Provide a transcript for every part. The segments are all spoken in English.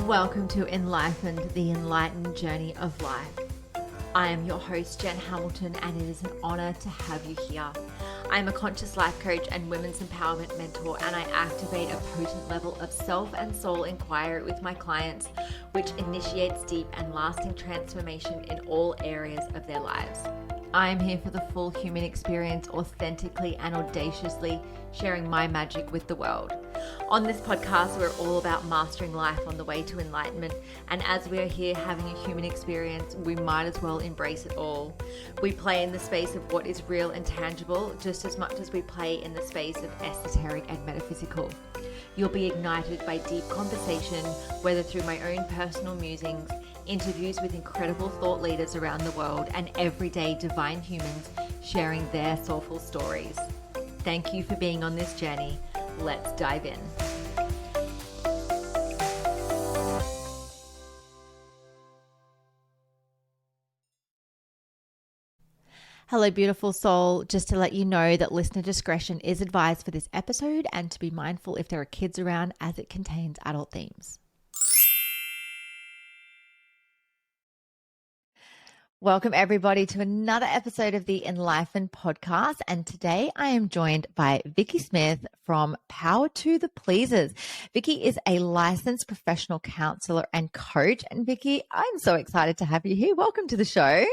Welcome to Enlightened, the enlightened journey of life. I am your host, Jen Hamilton, and it is an honor to have you here. I am a conscious life coach and women's empowerment mentor, and I activate a potent level of self and soul inquiry with my clients, which initiates deep and lasting transformation in all areas of their lives. I am here for the full human experience, authentically and audaciously sharing my magic with the world. On this podcast, we're all about mastering life on the way to enlightenment. And as we are here having a human experience, we might as well embrace it all. We play in the space of what is real and tangible, just as much as we play in the space of esoteric and metaphysical. You'll be ignited by deep conversation, whether through my own personal musings, interviews with incredible thought leaders around the world, and everyday divine humans sharing their soulful stories. Thank you for being on this journey. Let's dive in. Hello, beautiful soul. Just to let you know that listener discretion is advised for this episode and to be mindful if there are kids around as it contains adult themes. Welcome everybody to another episode of the Enlightened podcast. And today I am joined by Vicki Smith from Power to the Pleasers. Vicki is a licensed professional counselor and coach. And Vicki, I'm so excited to have you here. Welcome to the show.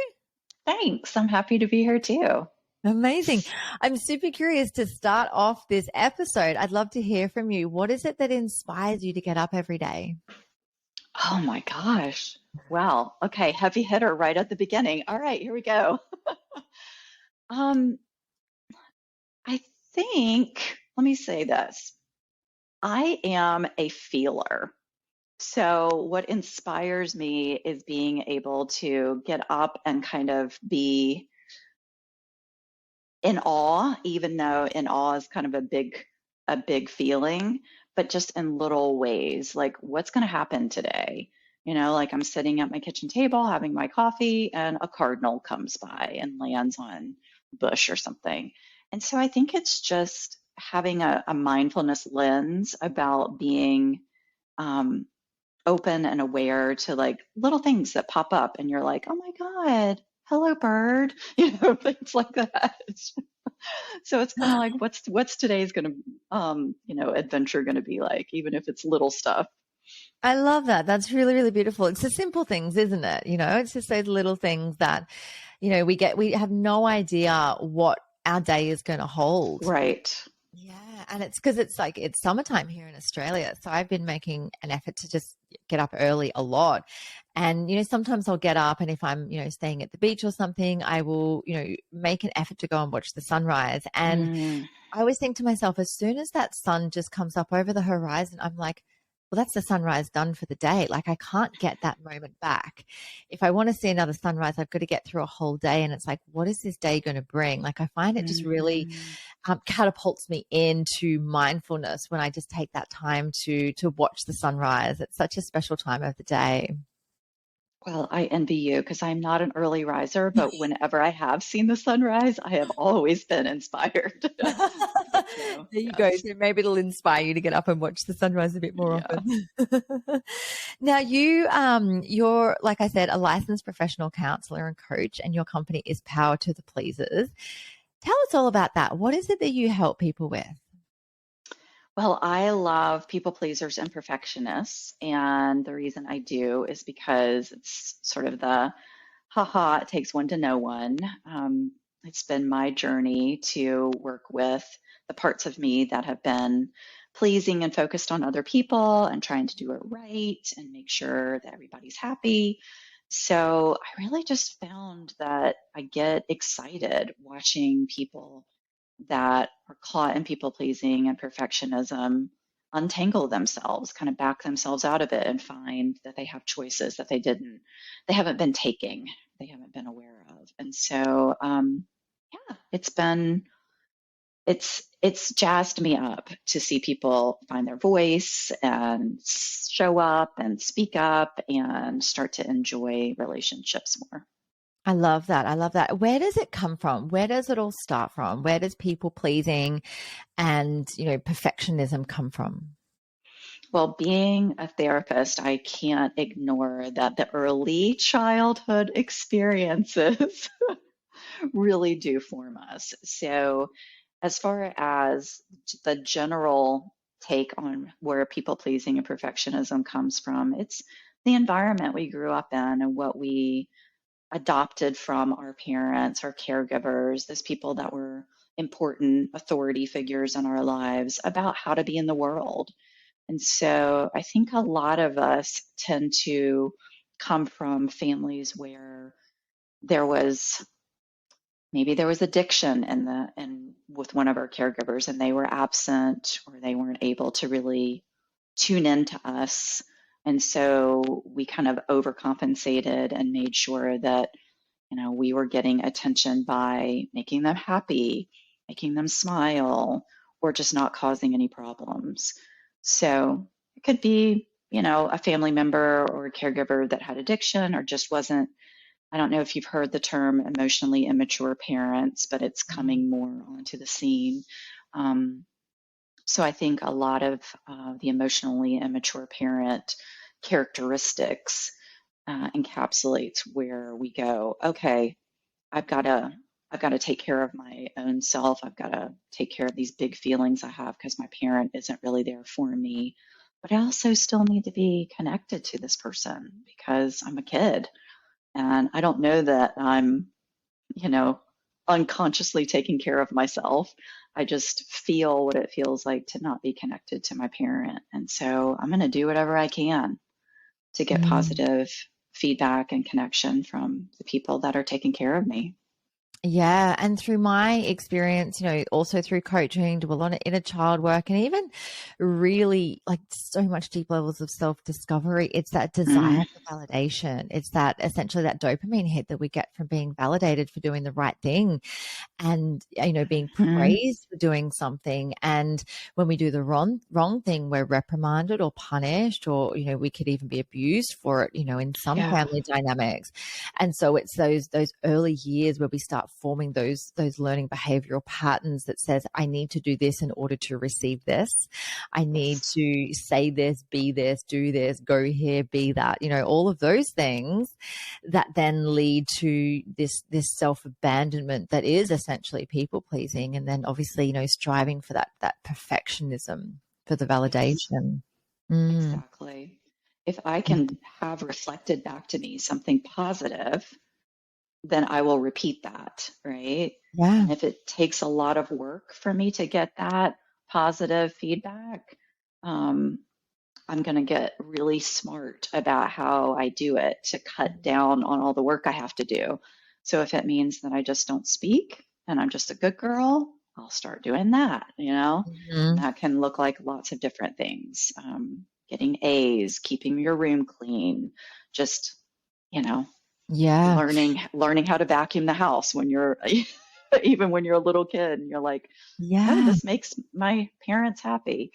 Thanks. I'm happy to be here too. Amazing. I'm super curious to start off this episode. I'd love to hear from you. What is it that inspires you to get up every day? Oh my gosh. Well, okay, heavy hitter right at the beginning. All right, here we go. I think, let me say this. I am a feeler. So what inspires me is being able to get up and kind of be in awe, even though in awe is kind of a big feeling, but just in little ways, like what's going to happen today? You know, like I'm sitting at my kitchen table having my coffee and a cardinal comes by and lands on a bush or something. And so I think it's just having a mindfulness lens about being open and aware to like little things that pop up and you're like, oh my God, hello bird, things like that. So it's kind of like, what's today's going to, adventure going to be like, even if it's little stuff. I love that. That's really, really beautiful. It's the simple things, isn't it? It's just those little things that, we have no idea what our day is going to hold. Right. Yeah. And it's because it's summertime here in Australia. So I've been making an effort to just get up early a lot. And, sometimes I'll get up and if I'm, staying at the beach or something, I will, make an effort to go and watch the sunrise. And I always think to myself, as soon as that sun just comes up over the horizon, I'm like, well, that's the sunrise done for the day. Like I can't get that moment back. If I want to see another sunrise, I've got to get through a whole day. And it's like, what is this day going to bring? Like I find it just really catapults me into mindfulness when I just take that time to watch the sunrise. It's such a special time of the day. Well, I envy you because I'm not an early riser, but whenever I have seen the sunrise, I have always been inspired. There you go. So maybe it'll inspire you to get up and watch the sunrise a bit more often. Now you're, like I said, a licensed professional counselor and coach, and your company is Power to the Pleasers. Tell us all about that. What is it that you help people with? Well, I love people pleasers and perfectionists. And the reason I do is because it's sort of the it takes one to know one. It's been my journey to work with the parts of me that have been pleasing and focused on other people and trying to do it right and make sure that everybody's happy. So I really just found that I get excited watching people that are caught in people pleasing and perfectionism untangle themselves, kind of back themselves out of it and find that they have choices that they haven't been taking, they haven't been aware of. And so, it's jazzed me up to see people find their voice and show up and speak up and start to enjoy relationships more. I love that. I love that. Where does it come from? Where does it all start from? Where does people pleasing and, perfectionism come from? Well, being a therapist, I can't ignore that the early childhood experiences really do form us. So, as far as the general take on where people pleasing and perfectionism comes from, it's the environment we grew up in and what we adopted from our parents, our caregivers, those people that were important authority figures in our lives about how to be in the world. And so I think a lot of us tend to come from families where there was maybe there was addiction in the and with one of our caregivers and they were absent or they weren't able to really tune into us. And so we kind of overcompensated and made sure that we were getting attention by making them happy, making them smile, or just not causing any problems. So it could be, a family member or a caregiver that had addiction or just wasn't. I don't know if you've heard the term emotionally immature parents, but it's coming more onto the scene. Um, so I think a lot of the emotionally immature parent characteristics encapsulates where we go, okay, I've got to I've got to take care of my own self. I've got to take care of these big feelings I have because my parent isn't really there for me. But I also still need to be connected to this person because I'm a kid and I don't know that I'm, you know, unconsciously taking care of myself. I just feel what it feels like to not be connected to my parent. And so I'm going to do whatever I can to get Mm. positive feedback and connection from the people that are taking care of me. Yeah. And through my experience, also through coaching, do a lot of inner child work and even really like so much deep levels of self discovery. It's that Mm, desire for validation. It's that essentially that dopamine hit that we get from being validated for doing the right thing and being mm, praised for doing something. And when we do the wrong thing, we're reprimanded or punished, or we could even be abused for it, in some yeah, family dynamics. And so it's those early years where we start forming those learning behavioral patterns that says, I need to do this in order to receive this. I need yes, to say this, be this, do this, go here, be that, all of those things that then lead to this self-abandonment that is essentially people pleasing, and then obviously striving for that perfectionism for the yes, validation. Mm, exactly. If I can have reflected back to me something positive, then I will repeat that, right? yeah. And if it takes a lot of work for me to get that positive feedback, um, I'm going to get really smart about how I do it to cut down on all the work I have to do. So if it means that I just don't speak and I'm just a good girl, I'll start doing that. And Mhm. that can look like lots of different things. Getting A's, keeping your room clean, just, you know, Yeah. learning how to vacuum the house when you're even when you're a little kid and you're like, oh, Yeah. this makes my parents happy.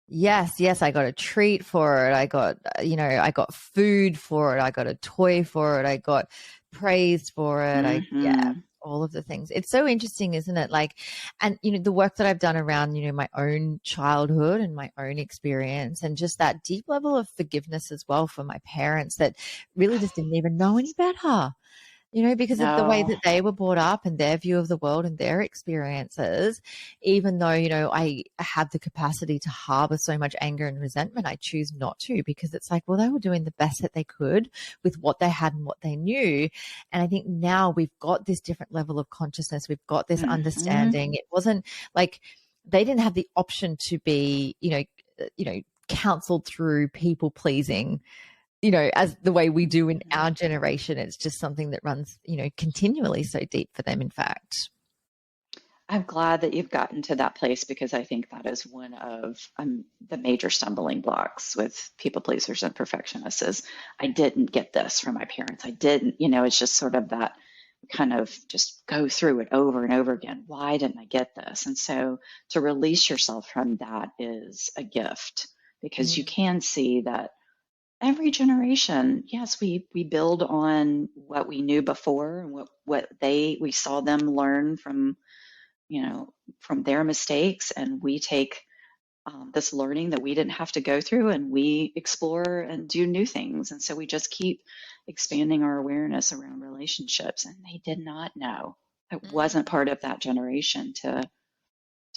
Yes, yes, I got a treat for it. I got, I got food for it. I got a toy for it. I got praise for it. Yeah, Hmm. all of the things. It's so interesting, isn't it? Like, and, the work that I've done around, my own childhood and my own experience, and just that deep level of forgiveness as well for my parents that really just didn't even know any better, because of the way No. that they were brought up and their view of the world and their experiences. Even though, I have the capacity to harbor so much anger and resentment, I choose not to, because it's like, well, they were doing the best that they could with what they had and what they knew. And I think now we've got this different level of consciousness. We've got this Hmm. understanding. It wasn't like they didn't have the option to be, counseled through people pleasing, as the way we do in Hmm. our generation. It's just something that runs, continually so deep for them, in fact. I'm glad that you've gotten to that place because I think that is one of the major stumbling blocks with people pleasers and perfectionists is I didn't get this from my parents. I didn't, it's just sort of that kind of just go through it over and over again. Why didn't I get this? And so to release yourself from that is a gift because you Mm. can see that every generation, yes, we build on what we knew before and what we saw them learn from, from their mistakes, and we take this learning that we didn't have to go through, and we explore and do new things. And so we just keep expanding our awareness around relationships. And they did not know. It wasn't part of that generation to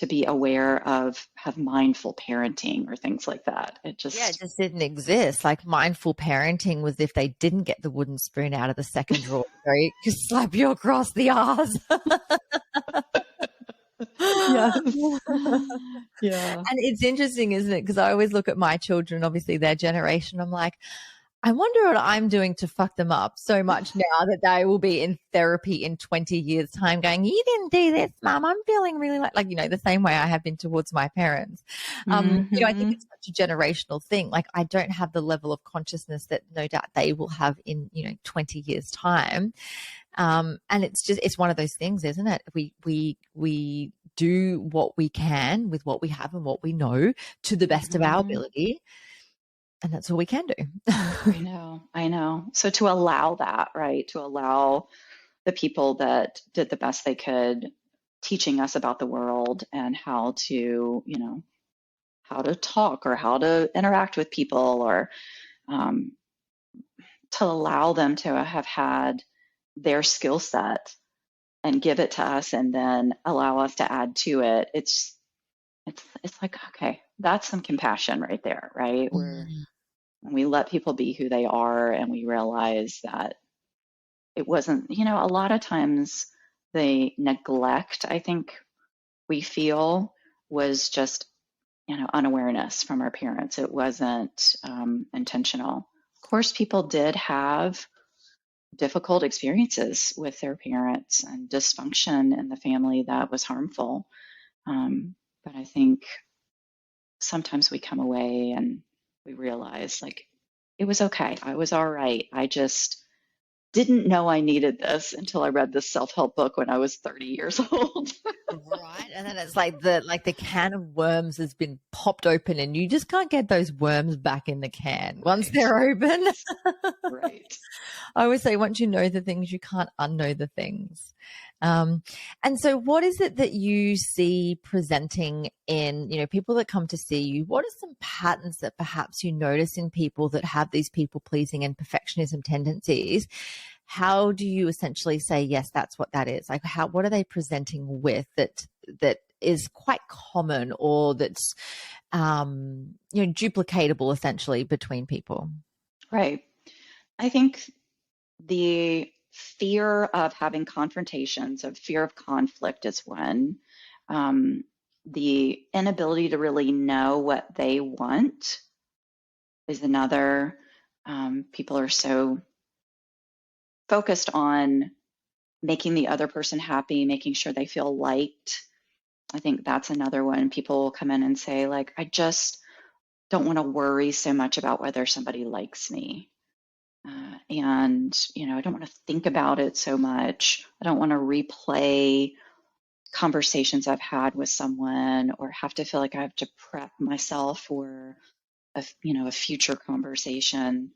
be aware of, have mindful parenting or things like that. It Yeah, it just, just didn't exist. Like mindful parenting was if they didn't get the wooden spoon out of the second drawer, right? Just slap you across the arse. yes. Yeah. And it's interesting, isn't it? Because I always look at my children, obviously their generation. I'm like, I wonder what I'm doing to fuck them up so much now that they will be in therapy in 20 years' time going, you didn't do this, mum. I'm feeling really like, the same way I have been towards my parents. I think Hmm. it's such a generational thing. Like, I don't have the level of consciousness that no doubt they will have in, 20 years' time. And it's one of those things, isn't it? We do what we can with what we have and what we know to the best of our Hmm. ability. And that's all we can do. I know. I know. So to allow that, right? To allow the people that did the best they could teaching us about the world and how to, how to talk or how to interact with people, or um, to allow them to have had their skill set and give it to us and then allow us to add to it. It's like, okay, that's some compassion right there, right? Where Mm. when we let people be who they are and we realize that it wasn't, a lot of times the neglect, I think we feel, was just, unawareness from our parents. It wasn't intentional. Of course, people did have difficult experiences with their parents and dysfunction in the family that was harmful. But I think sometimes we come away and we realize, like, it was okay. I was all right. I just didn't know I needed this until I read this self-help book when I was 30 years old. Right. And then it's like the can of worms has been popped open and you just can't get those worms back in the can once Right, they're open. right. I always say once you know the things, you can't unknow the things. And so what is it that you see presenting in, people that come to see you? What are some patterns that perhaps you notice in people that have these people pleasing and perfectionism tendencies? How do you essentially say, yes, that's what that is? Like what are they presenting with that is quite common or that's, duplicatable essentially between people? Right. I think the fear of having confrontations, of fear of conflict is one. Um, the inability to really know what they want is another. People are so focused on making the other person happy, making sure they feel liked. I think that's another one. People will come in and say, like, I just don't want to worry so much about whether somebody likes me. And, I don't want to think about it so much. I don't want to replay conversations I've had with someone or have to feel like I have to prep myself for a future conversation,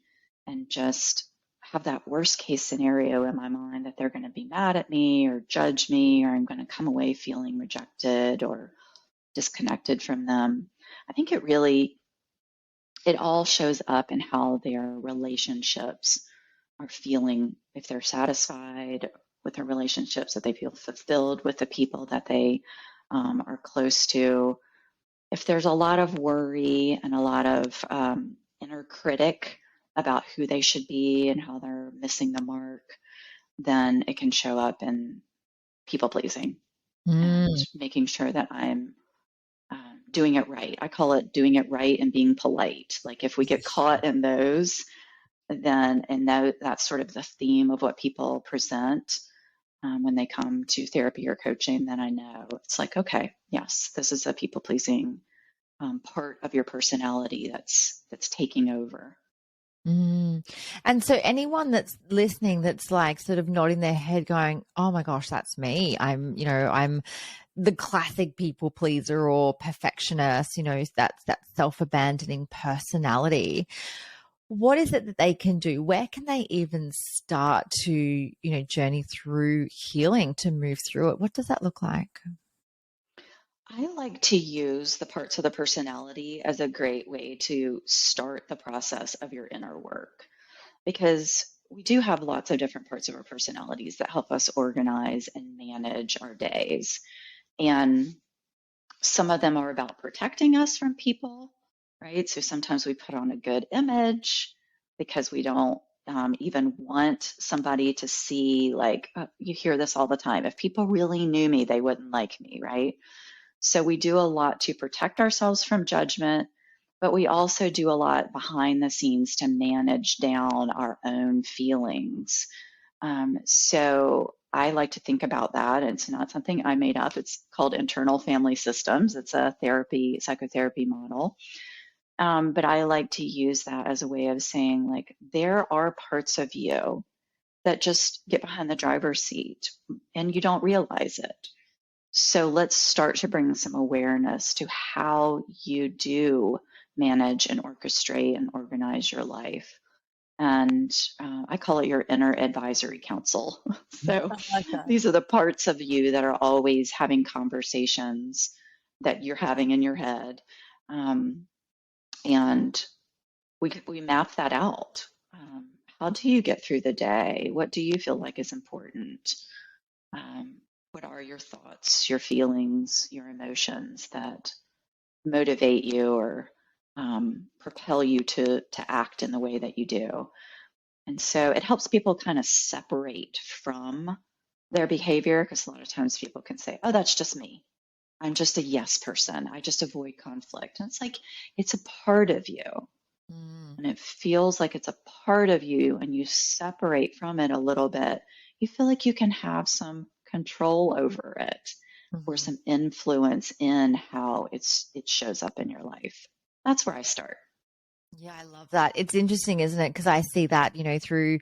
and just have that worst case scenario in my mind that they're going to be mad at me or judge me, or I'm going to come away feeling rejected or disconnected from them. I think it all shows up in how their relationships are feeling, if they're satisfied with their relationships, that they feel fulfilled with the people that they are close to. If there's a lot of worry and a lot of inner critic about who they should be and how they're missing the mark, then it can show up in people pleasing and Mm. making sure that I'm doing it right. I call it doing it right and being polite. Like, if we get caught in those, then, and that's sort of the theme of what people present when they come to therapy or coaching, then I know it's like, okay, yes, this is a people pleasing part of your personality that's taking over. Mm. And so anyone that's listening that's like sort of nodding their head going, oh my gosh, that's me. I'm the classic people pleaser or perfectionist, that's that self-abandoning personality. What is it that they can do? Where can they even start to, journey through healing to move through it? What does that look like? I like to use the parts of the personality as a great way to start the process of your inner work because we do have lots of different parts of our personalities that help us organize and manage our days. And some of them are about protecting us from people, right? So sometimes we put on a good image because we don't even want somebody to see, like, you hear this all the time. If people really knew me, they wouldn't like me, right? So we do a lot to protect ourselves from judgment, but we also do a lot behind the scenes to manage down our own feelings. So I like to think about that. It's not something I made up. It's called internal family systems. It's a psychotherapy model. But I like to use that as a way of saying, like, there are parts of you that just get behind the driver's seat and you don't realize it. So let's start to bring some awareness to how you do manage and orchestrate and organize your life. And I call it your inner advisory council. So I like that. these are the parts of you that are always having conversations that you're having in your head. Um, and we map that out. How do you get through the day? What do you feel like is important? Um, what are your thoughts, your feelings, your emotions that motivate you or propel you to act in the way that you do? And so it helps people kind of separate from their behavior because a lot of times people can say, oh, that's just me. I'm just a yes person. I just avoid conflict. And it's like, it's a part of you. Mm. And it feels like it's a part of you and you separate from it a little bit. You feel like you can have some control over it or Mhm. some influence in how it shows up in your life. That's where I start. Yeah, I love that. It's interesting, isn't it? Because I see that, through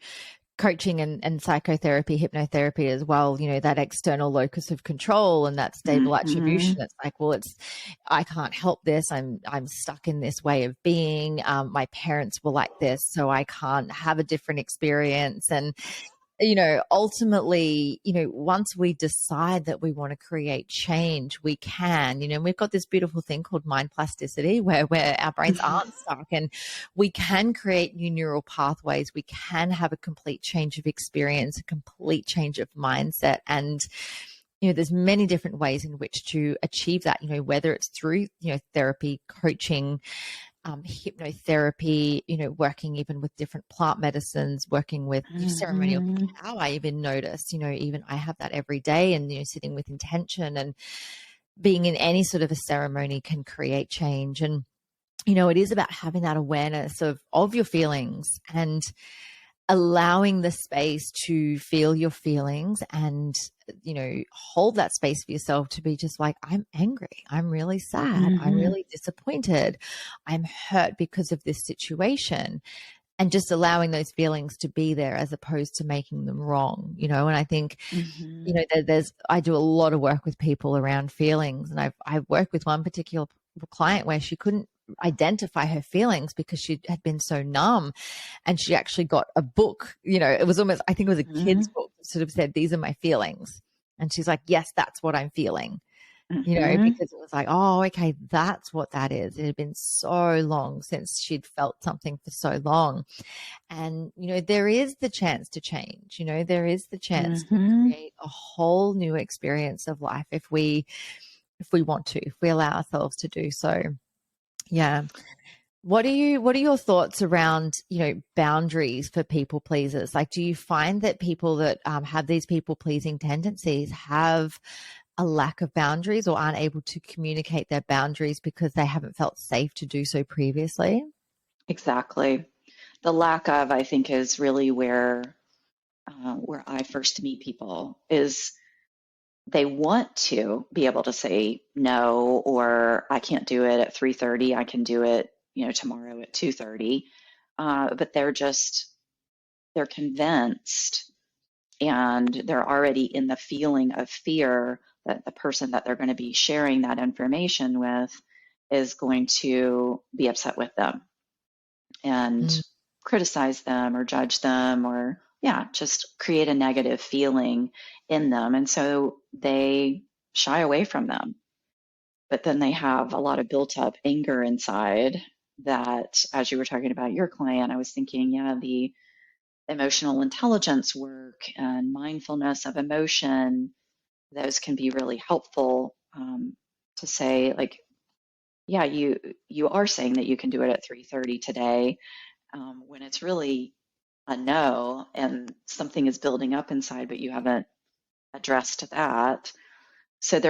coaching and psychotherapy, hypnotherapy as well, that external locus of control and that stable Hmm. attribution. It's like, well, I can't help this. I'm stuck in this way of being. My parents were like this, so I can't have a different experience. And ultimately, once we decide that we want to create change, we can, and we've got this beautiful thing called mind plasticity where our brains aren't stuck and we can create new neural pathways. We can have a complete change of experience, a complete change of mindset. And, there's many different ways in which to achieve that, whether it's through, therapy, coaching, hypnotherapy, working even with different plant medicines, working with ceremonial Hmm. cacao. I even notice, even I have that every day and, sitting with intention and being in any sort of a ceremony can create change. And, it is about having that awareness of your feelings and allowing the space to feel your feelings and hold that space for yourself to be just like, I'm angry, I'm really sad, I'm Hmm. really disappointed, I'm hurt because of this situation, and just allowing those feelings to be there as opposed to making them wrong. And I think Hmm. I do a lot of work with people around feelings, and I've worked with one particular client where she couldn't identify her feelings because she had been so numb, and she actually got a book. It was almost, I think it was a kid's Hmm. book that sort of said, these are my feelings, and she's like, yes, that's what I'm feeling. Hmm. Because it was like, oh, okay, that's what that is. It had been so long since she'd felt something for so long. And, there is the chance to change, there is the chance to Hmm. create a whole new experience of life if we want to, if we allow ourselves to do so. Yeah. What are your thoughts around, boundaries for people pleasers? Like, do you find that people that have these people pleasing tendencies have a lack of boundaries or aren't able to communicate their boundaries because they haven't felt safe to do so previously? Exactly. The lack of, I think, is really where I first meet people is they want to be able to say no, or I can't do it at 3:30. I can do it, tomorrow at 2:30. But they're convinced and they're already in the feeling of fear that the person that they're going to be sharing that information with is going to be upset with them and Mm. criticize them or judge them or, yeah, just create a negative feeling in them. And so they shy away from them. but then they have a lot of built up anger inside that, as you were talking about your client, I was thinking, yeah, the emotional intelligence work and mindfulness of emotion, those can be really helpful to say, like, yeah, you are saying that you can do it at 3:30 today, when it's really a no and something is building up inside, but you haven't addressed that. So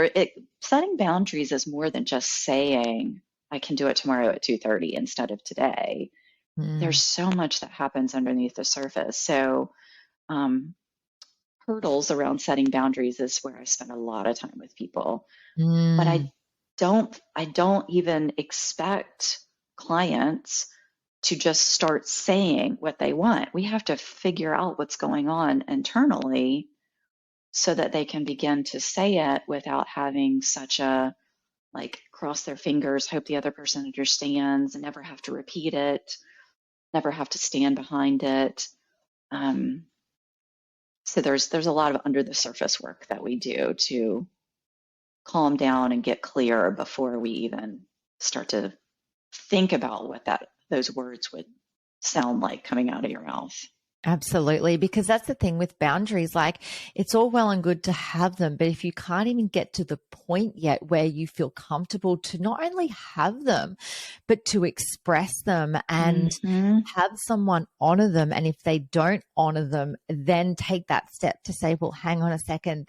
setting boundaries is more than just saying, I can do it tomorrow at 2:30 instead of today. There's Mm, so much that happens underneath the surface. So um, hurdles around setting boundaries is where I spend a lot of time with people. But mm, I don't even expect clients to just start saying what they want. We have to figure out what's going on internally so that they can begin to say it without having such a, like, cross their fingers, hope the other person understands, and never have to repeat it, never have to stand behind it. Um, so there's a lot of under the surface work that we do to calm down and get clear before we even start to think about what those words would sound like coming out of your mouth. absolutely. Because that's the thing with boundaries. Like, it's all well and good to have them, but if you can't even get to the point yet where you feel comfortable to not only have them, but to express them and Mm-hmm. have someone honor them. And if they don't honor them, then take that step to say, well, hang on a second,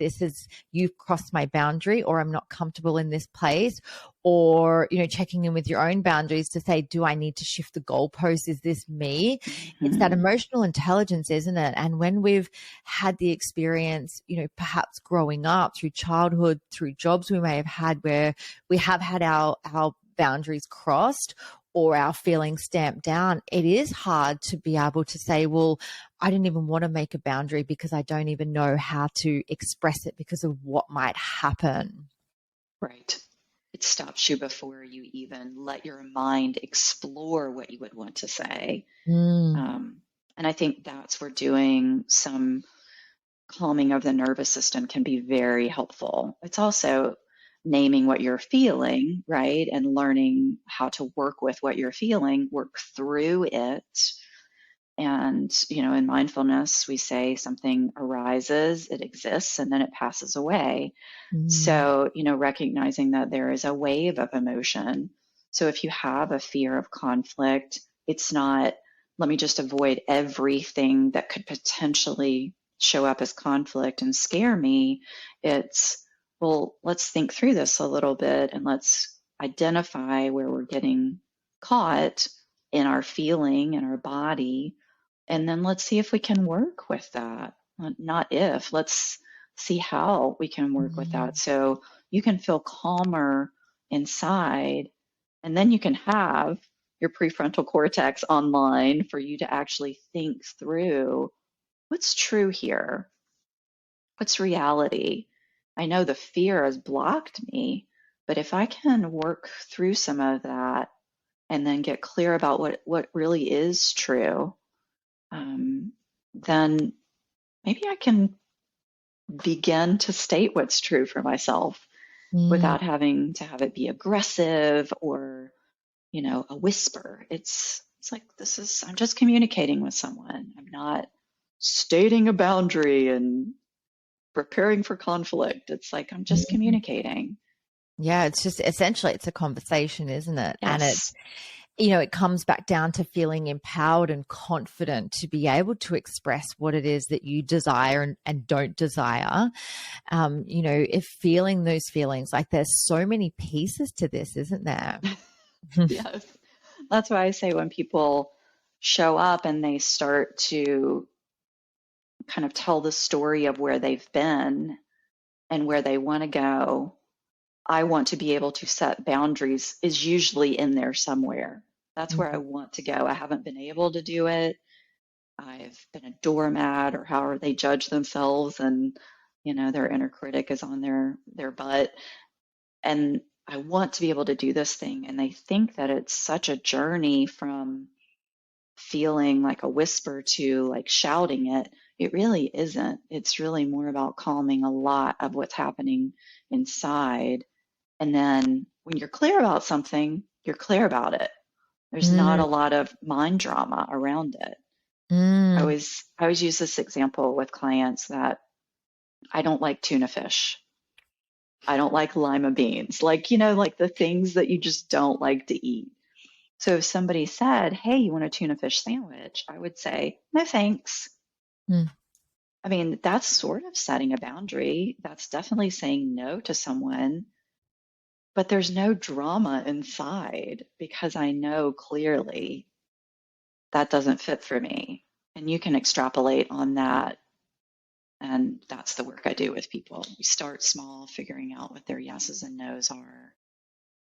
you've crossed my boundary, or I'm not comfortable in this place. Or, checking in with your own boundaries to say, do I need to shift the goalpost? Is this me? It's that Mm-hmm. emotional intelligence, isn't it? And when we've had the experience, perhaps growing up through childhood, through jobs we may have had where we have had our boundaries crossed or our feelings stamped down, it is hard to be able to say, well, I didn't even want to make a boundary because I don't even know how to express it because of what might happen. Right. It stops you before you even let your mind explore what you would want to say. Mm, Um, and I think that's where doing some calming of the nervous system can be very helpful. It's also naming what you're feeling, right? And learning how to work with what you're feeling, work through it. And, in mindfulness, we say something arises, it exists, and then it passes away. mm, So, recognizing that there is a wave of emotion. So if you have a fear of conflict, it's not, let me just avoid everything that could potentially show up as conflict and scare me. It's, well, let's think through this a little bit and let's identify where we're getting caught in our feeling and our body. And then let's see if we can work with that. Not if, let's see how we can work with that. mm, So you can feel calmer inside, and then you can have your prefrontal cortex online for you to actually think through what's true here, what's reality. I know the fear has blocked me, but if I can work through some of that and then get clear about what really is true, um, then maybe I can begin to state what's true for myself mm. without having to have it be aggressive or, a whisper. It's like, I'm just communicating with someone. I'm not stating a boundary and preparing for conflict. It's like I'm just communicating. Yeah, it's just essentially it's a conversation, isn't it? And Yes. it comes back down to feeling empowered and confident to be able to express what it is that you desire and don't desire. If feeling those feelings, like there's so many pieces to this, isn't there? Yes. That's why I say when people show up and they start to kind of tell the story of where they've been and where they want to go, I want to be able to set boundaries is usually in there somewhere. That's where I want to go. I haven't been able to do it. I've been a doormat or however they judge themselves, and their inner critic is on their butt. And I want to be able to do this thing. And they think that it's such a journey from feeling like a whisper to like shouting it. It really isn't. It's really more about calming a lot of what's happening inside and then when you're clear about something, you're clear about it. There's not Mm, a lot of mind drama around it. mm, I always use this example with clients that I don't like tuna fish. I don't like lima beans, like, like the things that you just don't like to eat. So if somebody said, "Hey, you want a tuna fish sandwich?" I would say, "No, thanks." mm. I mean, that's sort of setting a boundary. That's definitely saying no to someone, but there's no drama inside because I know clearly that doesn't fit for me. And you can extrapolate on that. And that's the work I do with people. We start small, figuring out what their yeses and nos are,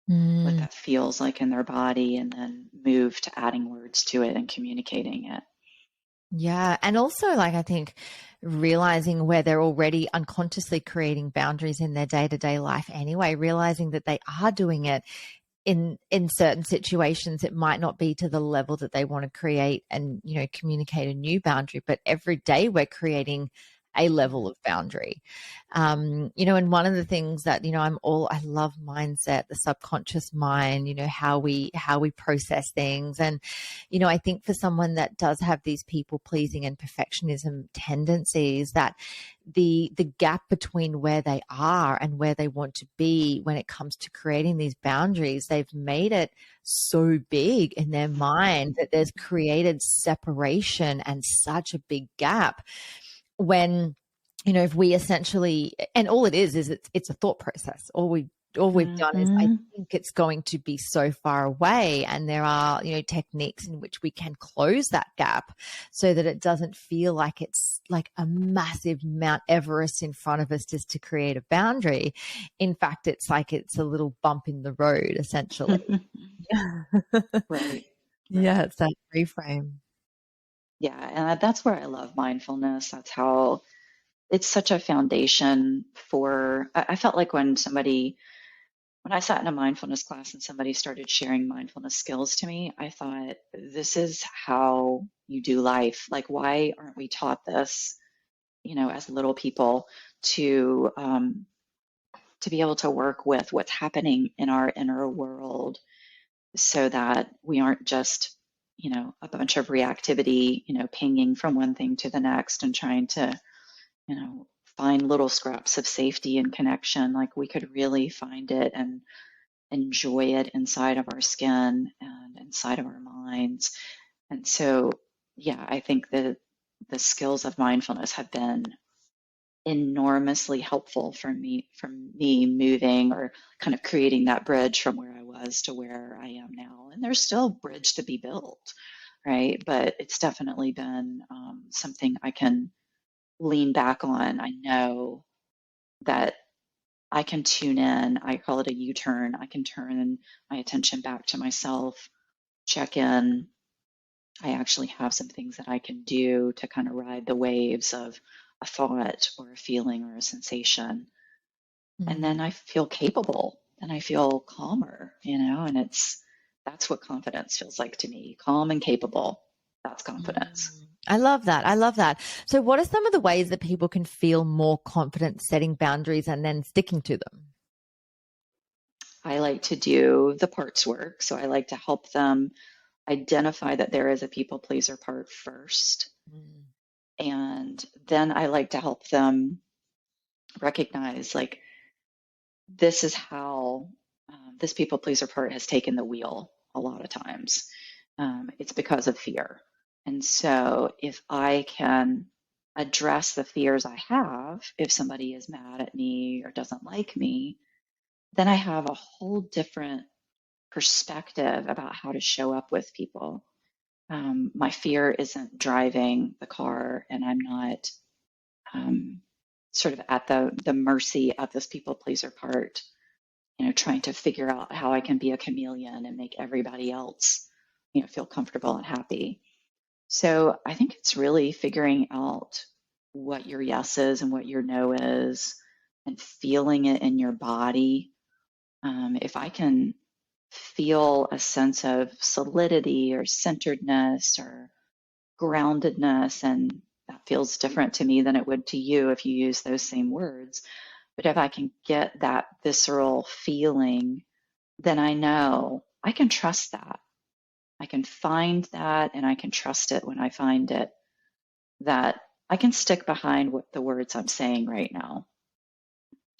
what Mm. that feels like in their body, and then move to adding words to it and communicating it. Yeah. And also, like, I think realizing where they're already unconsciously creating boundaries in their day to day life anyway, realizing that they are doing it in certain situations. It might not be to the level that they want to create and, communicate a new boundary, but every day we're creating a level of boundary. And one of the things that, I love mindset, the subconscious mind, how we process things. And, I think for someone that does have these people pleasing and perfectionism tendencies, that the gap between where they are and where they want to be when it comes to creating these boundaries, they've made it so big in their mind that there's created separation and such a big gap when, if we essentially, and all it is it's a thought process. All we've done is, I Mm-hmm. think it's going to be so far away, and there are, techniques in which we can close that gap so that it doesn't feel like it's like a massive Mount Everest in front of us just to create a boundary. In fact, it's like it's a little bump in the road, essentially. Yeah. Right, Yeah, right. it's that reframe. Yeah, and that's where I love mindfulness. That's how it's such a foundation for. I felt like when I sat in a mindfulness class and somebody started sharing mindfulness skills to me, I thought, this is how you do life. Like, why aren't we taught this, as little people to be able to work with what's happening in our inner world so that we aren't just, a bunch of reactivity, pinging from one thing to the next and trying to, find little scraps of safety and connection. Like we could really find it and enjoy it inside of our skin and inside of our minds. And so, yeah, I think that the skills of mindfulness have been enormously helpful for me moving or kind of creating that bridge from where I was to where I am now. And there's still a bridge to be built, right? But it's definitely been something I can lean back on. I know that I can tune in. I call it a U-turn. I can turn my attention back to myself, check in. I actually have some things that I can do to kind of ride the waves of a thought or a feeling or a sensation. And Mm. then I feel capable and I feel calmer, and that's what confidence feels like to me. Calm and capable. That's confidence. I love that. I love that. So, what are some of the ways that people can feel more confident setting boundaries and then sticking to them? I like to do the parts work. So I like to help them identify that there is a people pleaser part first. Mm. And then I like to help them recognize like this is how this people pleaser part has taken the wheel a lot of times. It's because of fear. And so if I can address the fears I have, if somebody is mad at me or doesn't like me, then I have a whole different perspective about how to show up with people. My fear isn't driving the car, and I'm not um, sort of at the mercy of this people pleaser part, trying to figure out how I can be a chameleon and make everybody else, feel comfortable and happy. So I think it's really figuring out what your yes is and what your no is and feeling it in your body. If I can feel a sense of solidity or centeredness or groundedness, and that feels different to me than it would to you if you use those same words. But if I can get that visceral feeling then I know I can trust that. I can find that and I can trust it when I find it, that I can stick behind what the words I'm saying right now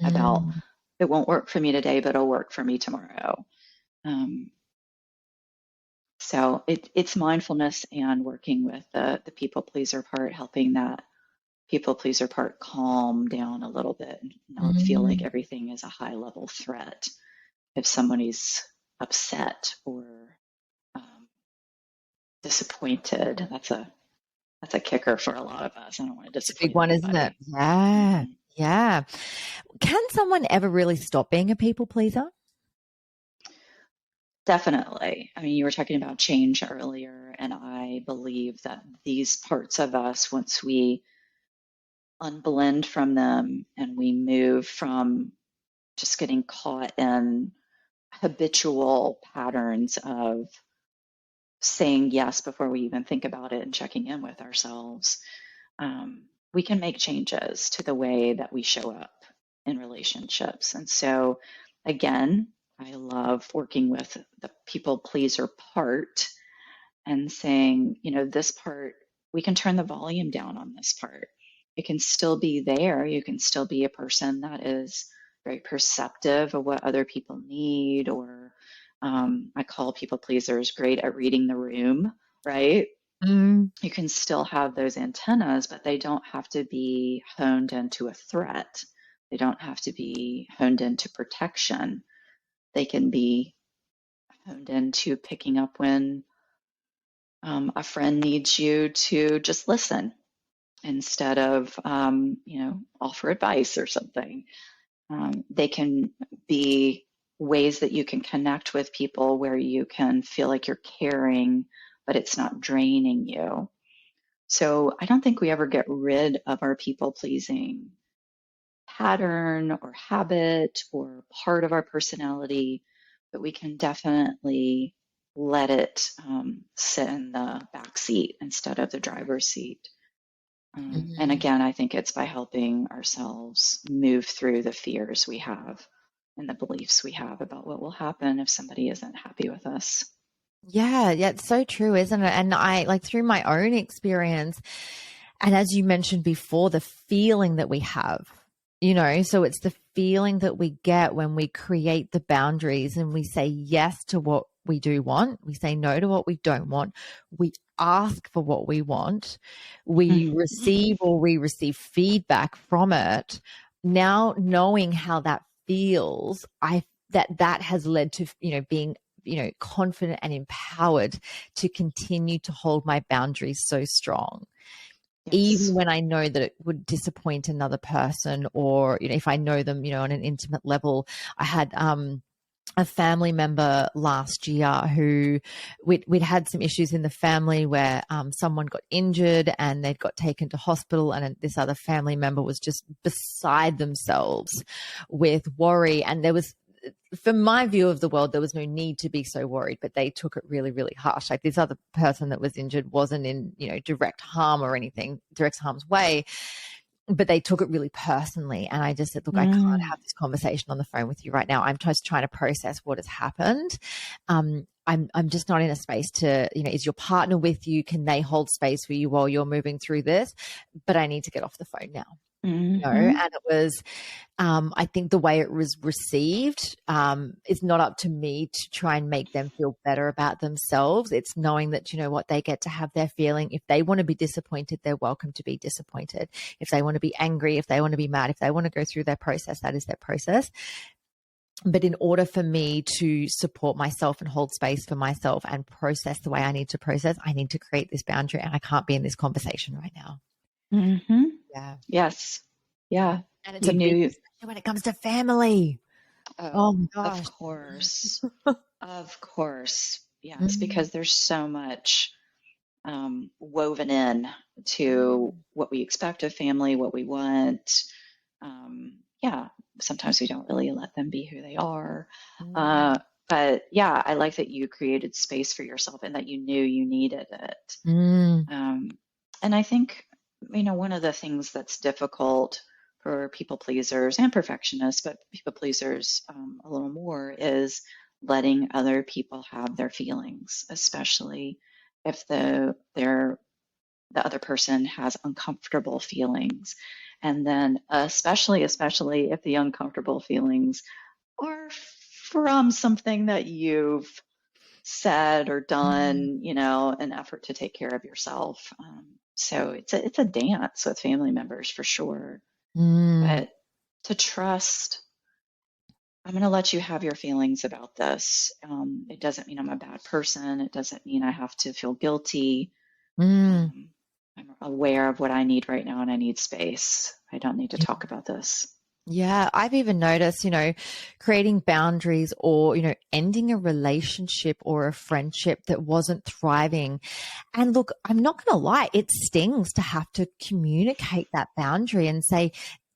about Mm, it won't work for me today, but it'll work for me tomorrow. Um, it's mindfulness and working with the people pleaser part, helping that people pleaser part calm down a little bit and not feel like mm. everything is a high level threat if somebody's upset or um, disappointed. That's a kicker for a lot of us. I don't want to It's a big disappoint one, isn't it? anybody. Yeah. Hmm. Yeah. Can someone ever really stop being a people pleaser? Definitely. I mean, you were talking about change earlier, and I believe that these parts of us, once we unblend from them and we move from just getting caught in habitual patterns of saying yes before we even think about it and checking in with ourselves, we can make changes to the way that we show up in relationships. And so, again, I love working with the people pleaser part and saying, this part, we can turn the volume down on this part. It can still be there. You can still be a person that is very perceptive of what other people need, or I call people pleasers great at reading the room, right? Mm, You can still have those antennas, but they don't have to be honed into a threat. They don't have to be honed into protection. They can be honed into picking up when a friend needs you to just listen instead of, offer advice or something. They can be ways that you can connect with people where you can feel like you're caring, but it's not draining you. So I don't think we ever get rid of our people pleasing pattern or habit or part of our personality, but we can definitely let it sit in the back seat instead of the driver's seat. And mm. again, I think it's by helping ourselves move through the fears we have and the beliefs we have about what will happen if somebody isn't happy with us. Yeah, yeah, it's so true, isn't it? And I like through my own experience, and as you mentioned before, the feeling that we have, so it's the feeling that we get when we create the boundaries and we say yes to what we do want, we say no to what we don't want, we ask for what we want, we Mhm. receive or we receive feedback from it. Now, knowing how that feels, that has led to, being confident and empowered to continue to hold my boundaries so strong, even Yes. when I know that it would disappoint another person, or if I know them on an intimate level. I had a family member last year who we'd had some issues in the family where someone got injured and they'd got taken to hospital, and this other family member was just beside themselves with worry, and there was, from my view of the world, there was no need to be so worried, but they took it really, really harsh. Like, this other person that was injured wasn't in, direct harm or anything, direct harm's way, but they took it really personally. And I just said, look, I can't Mm. have this conversation on the phone with you right now. I'm just trying to process what has happened. I'm just not in a space to, is your partner with you? Can they hold space for you while you're moving through this? But I need to get off the phone now. Hmm. And it was, I think the way it was received is not up to me to try and make them feel better about themselves. It's knowing that, what, they get to have their feeling. If they want to be disappointed, they're welcome to be disappointed. If they want to be angry, if they want to be mad, if they want to go through their process, that is their process. But in order for me to support myself and hold space for myself and process the way I need to process, I need to create this boundary, and I can't be in this conversation right now. Hmm. Yeah. Yes. Yeah. And it's a You big, knew. especially when it comes to family. Oh Oh, my of gosh. course. Of course. Yes, Mm, because there's so much woven in to mm, what we expect of family, what we want. Yeah, sometimes we don't really let them be who they are. Uh, mm, but yeah, I like that you created space for yourself and that you knew you needed it. mm, Um, and I think, one of the things that's difficult for people pleasers and perfectionists, but people pleasers a little more, is letting other people have their feelings, especially if the other person has uncomfortable feelings. And then especially if the uncomfortable feelings are from something that you've said or Mm, done, an effort to take care of yourself. So it's a dance with family members for sure. mm, But to trust, I'm going to let you have your feelings about this. It doesn't mean I'm a bad person. It doesn't mean I have to feel guilty. mm. Um, I'm aware of what I need right now and I need space. I don't need to talk about this. Yeah, I've even noticed, creating boundaries or, ending a relationship or a friendship that wasn't thriving. And look, I'm not going to lie, it stings to have to communicate that boundary and say,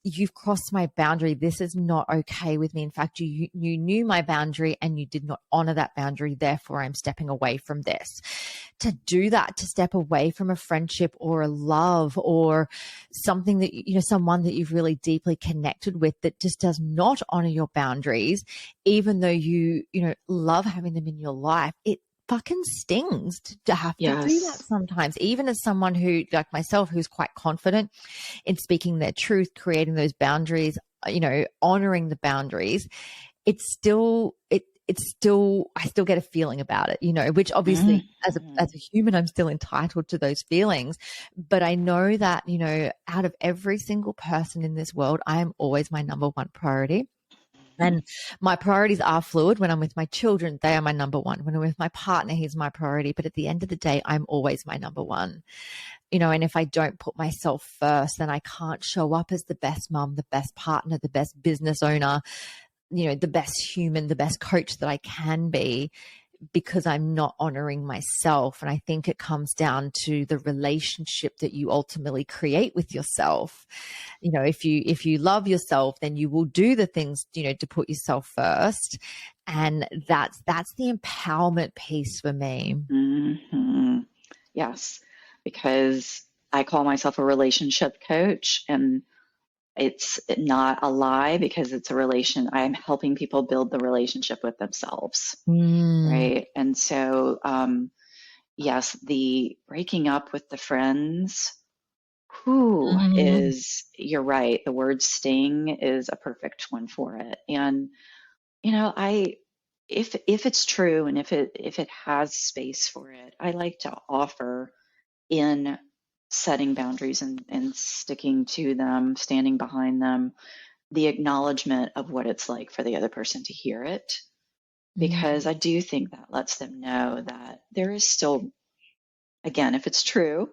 you've crossed my boundary. This is not okay with me. In fact, you knew my boundary and you did not honor that boundary. Therefore, I'm stepping away from this. To do that, to step away from a friendship or a love or something that, someone that you've really deeply connected with that just does not honor your boundaries, even though you love having them in your life, it fucking stings to have to do that Yes. sometimes, even as someone who, like myself, who's quite confident in speaking their truth, creating those boundaries, honoring the boundaries. I still get a feeling about it, which obviously as a Mhm. human, I'm still entitled to those feelings. But I know that, out of every single person in this world, I am always my number one priority. And my priorities are fluid. When I'm with my children, they are my number one. When I'm with my partner, he's my priority. But at the end of the day, I'm always my number one. And if I don't put myself first, then I can't show up as the best mom, the best partner, the best business owner, the best human, the best coach that I can be, because I'm not honoring myself. And I think it comes down to the relationship that you ultimately create with yourself. If you love yourself, then you will do the things, to put yourself first. And that's the empowerment piece for me. Mhm. Yes, because I call myself a relationship coach, and it's not a lie because it's a relation. I'm helping people build the relationship with themselves, Mm, right? And so, yes, the breaking up with the friends, who mm, is, you're right, the word sting is a perfect one for it. And, I, if it's true and if it has space for it, I like to offer in setting boundaries and sticking to them, standing behind them, the acknowledgement of what it's like for the other person to hear it. Because mm, I do think that lets them know that there is still, again, if it's true,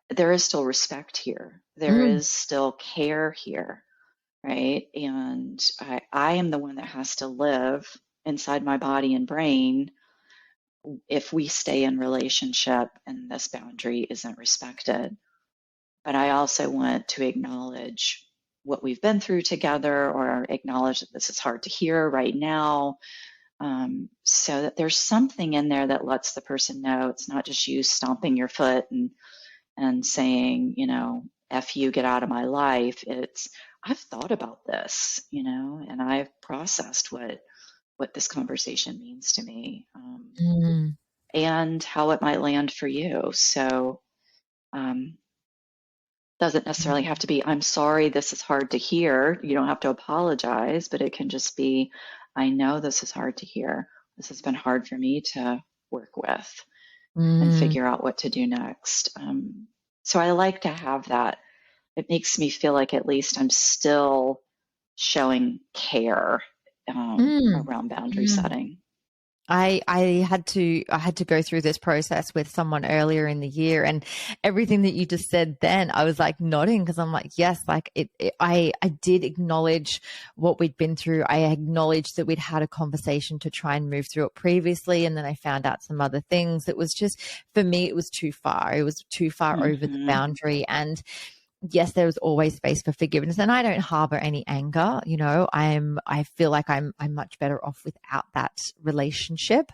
there is still respect here. There mm. is still care here, right? And I am the one that has to live inside my body and brain if we stay in relationship and this boundary isn't respected. But I also want to acknowledge what we've been through together or acknowledge that this is hard to hear right now. So that there's something in there that lets the person know it's not just you stomping your foot and saying, F you, get out of my life. It's, I've thought about this, and I've processed what this conversation means to me, Mm, and how it might land for you. So, um, doesn't necessarily have to be, I'm sorry, this is hard to hear. You don't have to apologize, but it can just be, I know this is hard to hear. This has been hard for me to work with and mm, figure out what to do next. So I like to have that. It makes me feel like at least I'm still showing care mm, around boundary mm. setting. I had to go through this process with someone earlier in the year, and everything that you just said then, I was like nodding because I'm like, yes, like I did acknowledge what we'd been through. I acknowledged that we'd had a conversation to try and move through it previously, and then I found out some other things that was just, for me, it was too far. It was too far over the Hmm. boundary. And yes, there was always space for forgiveness, and I don't harbor any anger. I feel like I'm much better off without that relationship.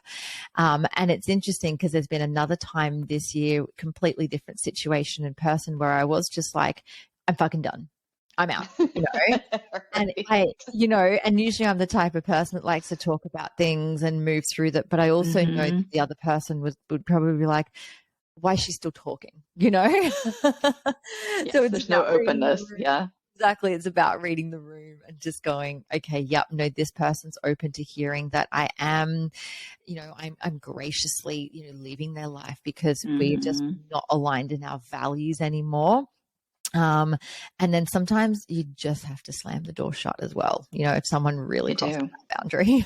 And it's interesting because there's been another time this year, completely different situation in person, where I was just like, I'm fucking done. I'm out, you know? And Right. and usually I'm the type of person that likes to talk about things and move through that. But I also know that Hmm. the other person would probably be like, why is she still talking? You know? So Yes, it's there's no about reading the openness. room. Yeah. Exactly. It's about reading the room and just going, okay, yep, no, this person's open to hearing that I am, I'm graciously, leaving their life because we're just Hmm. not aligned in our values anymore. Um, and then sometimes you just have to slam the door shut as well, if someone really You crosses do. that boundary.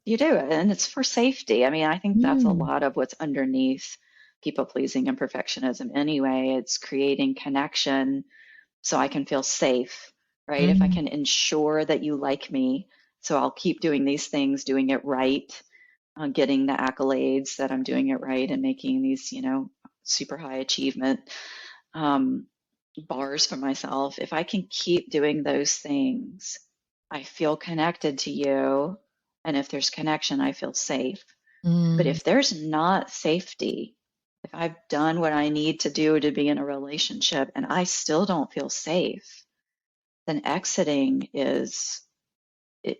You do. And it's for safety. I mean, I think that's a Mm, lot of what's underneath people pleasing and perfectionism anyway. It's creating connection so I can feel safe, right? If I mm, can ensure that you like me, so I'll keep doing these things, doing it right, getting the accolades that I'm doing it right and making these, super high achievement um, bars for myself. If I can keep doing those things, I feel connected to you. And if there's connection, I feel safe. But mm, if there's not safety, if I've done what I need to do to be in a relationship and I still don't feel safe, then exiting is it,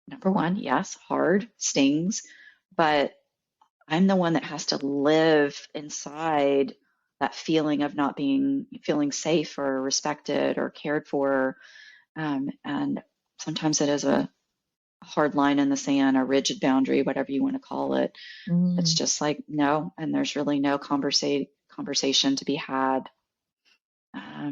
number one, yes, hard, stings, but I'm the one that has to live inside that feeling of not being feeling safe or respected or cared for. And sometimes it is a hard line in the sand, a rigid boundary, whatever you want to call it. It's mm. just like, no, and there's really no conversation to be had.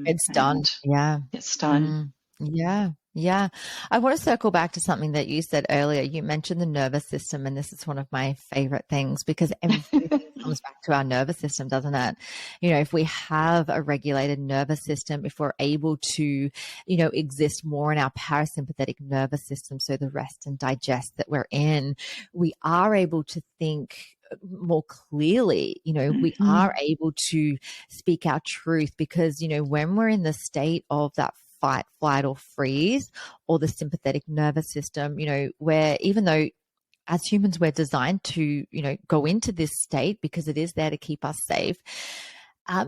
It's done. And Yeah. it's done. Mm, yeah, yeah. I want to circle back to something that you said earlier. You mentioned the nervous system, and this is one of my favorite things because everything comes back to our nervous system, doesn't it? If we have a regulated nervous system, if we're able to, exist more in our parasympathetic nervous system, so the rest and digest that we're in, we are able to think more clearly. We Hmm. are able to speak our truth because, when we're in the state of that fight, flight, or freeze, or the sympathetic nervous system, where even though as humans we're designed to, go into this state because it is there to keep us safe.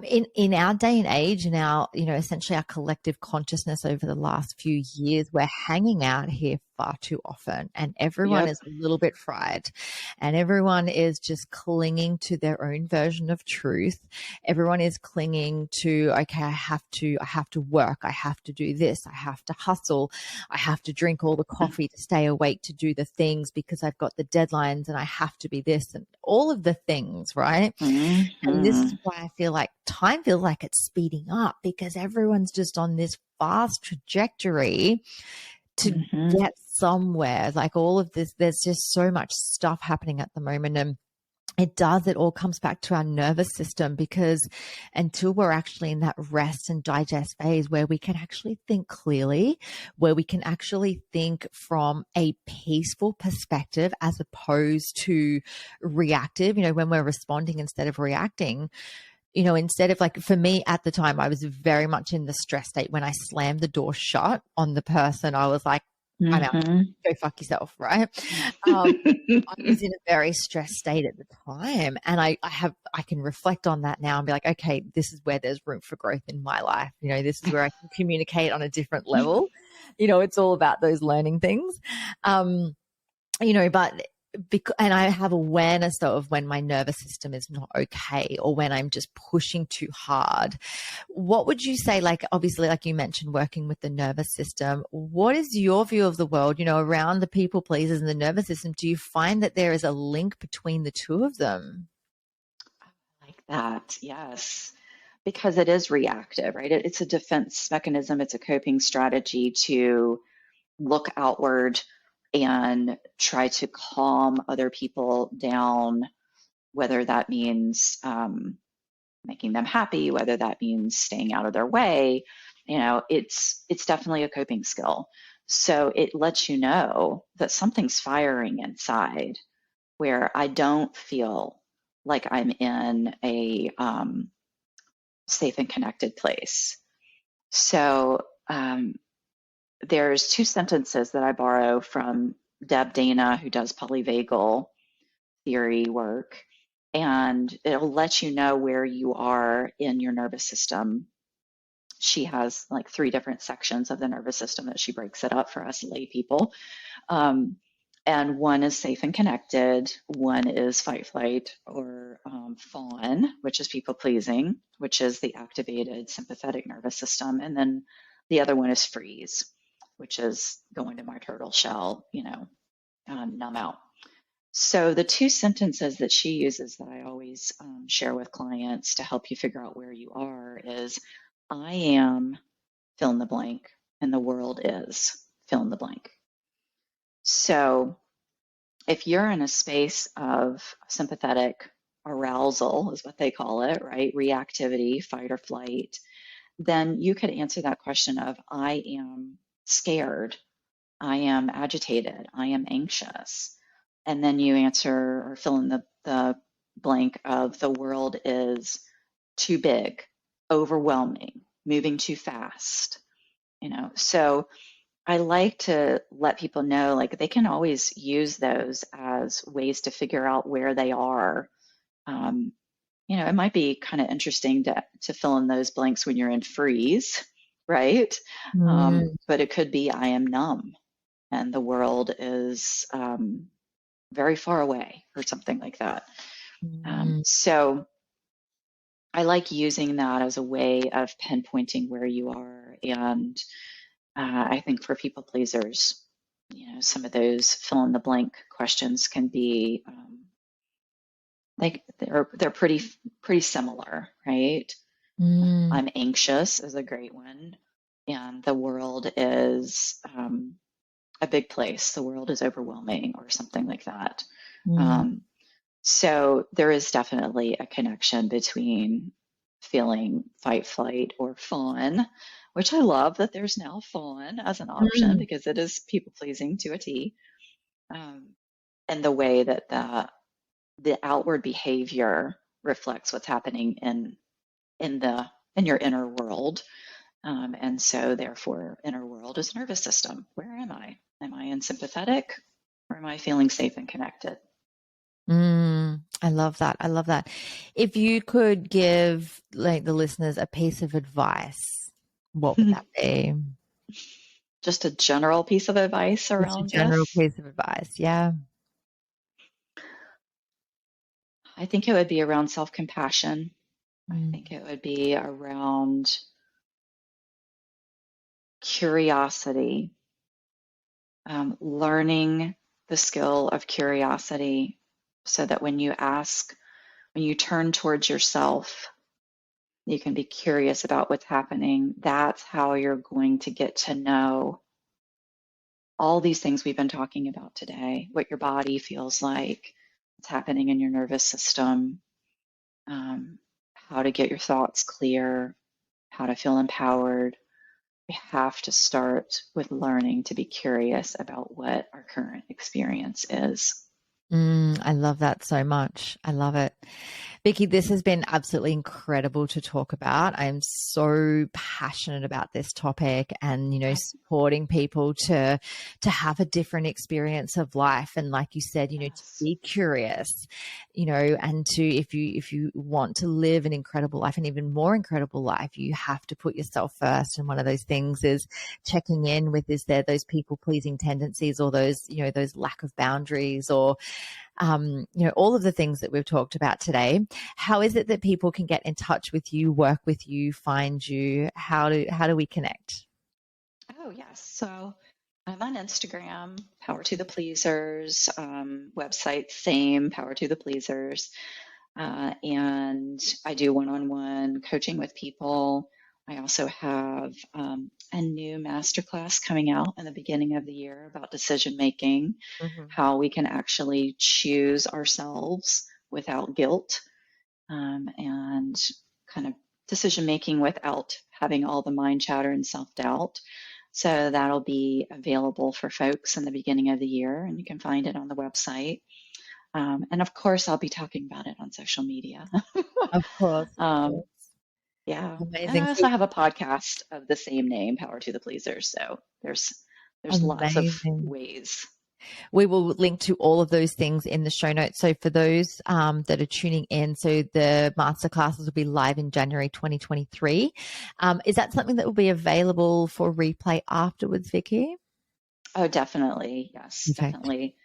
In our day and age, in our, essentially our collective consciousness over the last few years, we're hanging out here far too often, and everyone Yep. is a little bit fried, and everyone is just clinging to their own version of truth. Everyone is clinging to, okay, I have to work, I have to do this, I have to hustle, I have to drink all the coffee to stay awake to do the things because I've got the deadlines, and I have to be this and all of the things, right? And this is Hmm. why I feel like time feels like it's speeding up because everyone's just on this fast trajectory to Hmm. get somewhere. Like all of this, there's just so much stuff happening at the moment. And it all comes back to our nervous system because until we're actually in that rest and digest phase where we can actually think clearly, where we can actually think from a peaceful perspective as opposed to reactive, when we're responding instead of reacting, instead of like for me at the time, I was very much in the stress state. When I slammed the door shut on the person, I was like, I'm out. Hmm. Go fuck yourself, right? I was in a very stressed state at the time. And I can reflect on that now and be like, okay, this is where there's room for growth in my life. This is where I can communicate on a different level. It's all about those learning things. But and I have awareness though of when my nervous system is not okay or when I'm just pushing too hard. What would you say, like, obviously, like you mentioned, working with the nervous system, what is your view of the world, around the people pleasers and the nervous system? Do you find that there is a link between the two of them? Like that, yes. Because it is reactive, right? It's a defense mechanism, it's a coping strategy to look outward and try to calm other people down, whether that means making them happy, whether that means staying out of their way. It's definitely a coping skill. So it lets you know that something's firing inside where I don't feel like I'm in a safe and connected place. So there's two sentences that I borrow from Deb Dana, who does polyvagal theory work, and it'll let you know where you are in your nervous system. she has like 3 different sections of the nervous system that she breaks it up for us lay people. Um, and one is safe and connected, one is fight, flight, or fawn, which is people pleasing, which is the activated sympathetic nervous system. And then the other one is freeze, which is going to my turtle shell, numb out. So the 2 sentences that she uses that I always share with clients to help you figure out where you are is, I am fill in the blank, and the world is fill in the blank. So if you're in a space of sympathetic arousal, is what they call it, right? Reactivity, fight or flight, then you could answer that question of, I am scared, I am agitated, I am anxious. And then you answer or fill in the blank of, the world is too big, overwhelming, moving too fast. So I like to let people know, like, they can always use those as ways to figure out where they are. It might be kind of interesting to fill in those blanks when you're in freeze, right? Mm, But it could be, I am numb and the world is very far away, or something like that. mm, So I like using that as a way of pinpointing where you are. And I think for people pleasers, some of those fill in the blank questions can be they're pretty similar, right? mm, I'm anxious is a great one, and the world is a big place. The world is overwhelming, or something like that. mm, Um, so there is definitely a connection between feeling fight, flight, or fawn, which I love that there's now fawn as an option, mm, because it is people pleasing to a T. And the way that the outward behavior reflects what's happening in your inner world. And so therefore, inner world is nervous system. Where am I? Am I in sympathetic, or am I feeling safe and connected? I love that. I love that. If you could give like the listeners a piece of advice, what would that be? Just a general piece of advice Just a around general this. piece of advice. Yeah. I think it would be around self-compassion. I Mm, think it would be around curiosity, learning the skill of curiosity, so that when you turn towards yourself, you can be curious about what's happening. That's how you're going to get to know all these things we've been talking about today, what your body feels like, what's happening in your nervous system, how to get your thoughts clear, how to feel empowered. We have to start with learning to be curious about what our current experience is. I love that so much. I love it. Vicki, this has been absolutely incredible to talk about. I am so passionate about this topic and, supporting people to have a different experience of life. And like you said, to Yes. be curious, and to, if you want to live an incredible life, an even more incredible life, you have to put yourself first. And one of those things is checking in with, is there those people pleasing tendencies, or those lack of boundaries, or all of the things that we've talked about today. How is it that people can get in touch with you, work with you, find you? How do we connect? Oh, yes. So I'm on Instagram, Power to the Pleasers, website, same, Power to the Pleasers. And I do one-on-one coaching with people. I also have a new masterclass coming out in the beginning of the year about decision making, Mm-hmm. how we can actually choose ourselves without guilt, and kind of decision making without having all the mind chatter and self doubt. So that'll be available for folks in the beginning of the year, and you can find it on the website. And of course, I'll be talking about it on social media. Of course, of um, course. yeah, and Amazing. I also have a podcast of the same name, Power to the Pleasers. So there's lots of Amazing. ways. We will link to all of those things in the show notes. So for those that are tuning in, so the masterclasses will be live in January 2023. Is that something that will be available for replay afterwards, Vicki? Oh, definitely. Yes, Okay. definitely.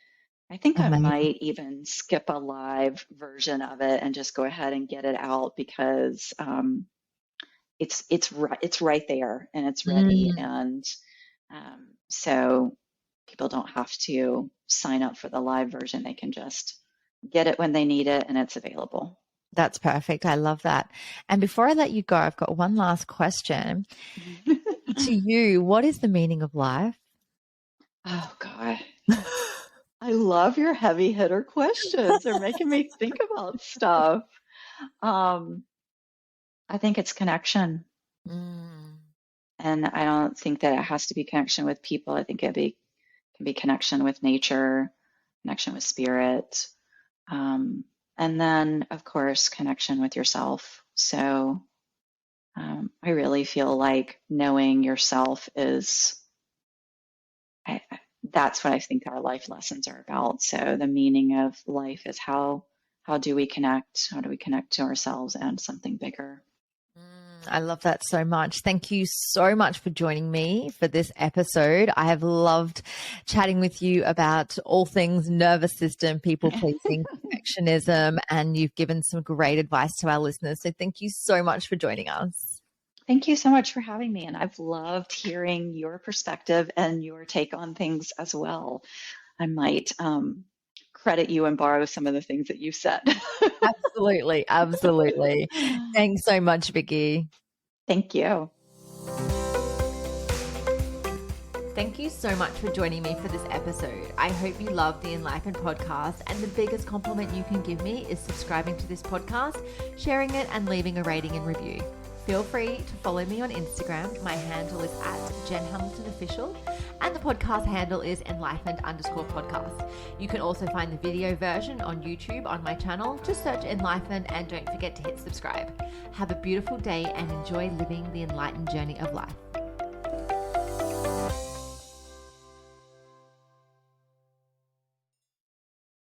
I think I Amazing. might even skip a live version of it and just go ahead and get it out because it's right there and it's ready, Mm, and so people don't have to sign up for the live version. They can just get it when they need it, and it's available. that's perfect. I love that. And before I let you go, I've got one last question. To you, what is the meaning of life? Oh God. I love your heavy hitter questions. They're making me think about stuff. Um, I think it's connection. Mm, And I don't think that it has to be connection with people. I think can be connection with nature, connection with spirit, and then of course connection with yourself. So I really feel like knowing yourself is that's what I think our life lessons are about. So the meaning of life is how do we connect? How do we connect to ourselves and something bigger? I love that so much. Thank you so much for joining me for this episode. I have loved chatting with you about all things nervous system, people pleasing, perfectionism, and you've given some great advice to our listeners. So thank you so much for joining us. Thank you so much for having me. And I've loved hearing your perspective and your take on things as well. I might credit you and borrow some of the things that you said. Absolutely. Absolutely. Thanks so much, Vicki. Thank you. Thank you so much for joining me for this episode. I hope you love the Enlightened podcast, and the biggest compliment you can give me is subscribing to this podcast, sharing it, and leaving a rating and review. Feel free to follow me on Instagram. My handle is @JenHamiltonOfficial, and the podcast handle is enlightened_podcast. You can also find the video version on YouTube on my channel. Just search Enlightened and don't forget to hit subscribe. Have a beautiful day and enjoy living the enlightened journey of life.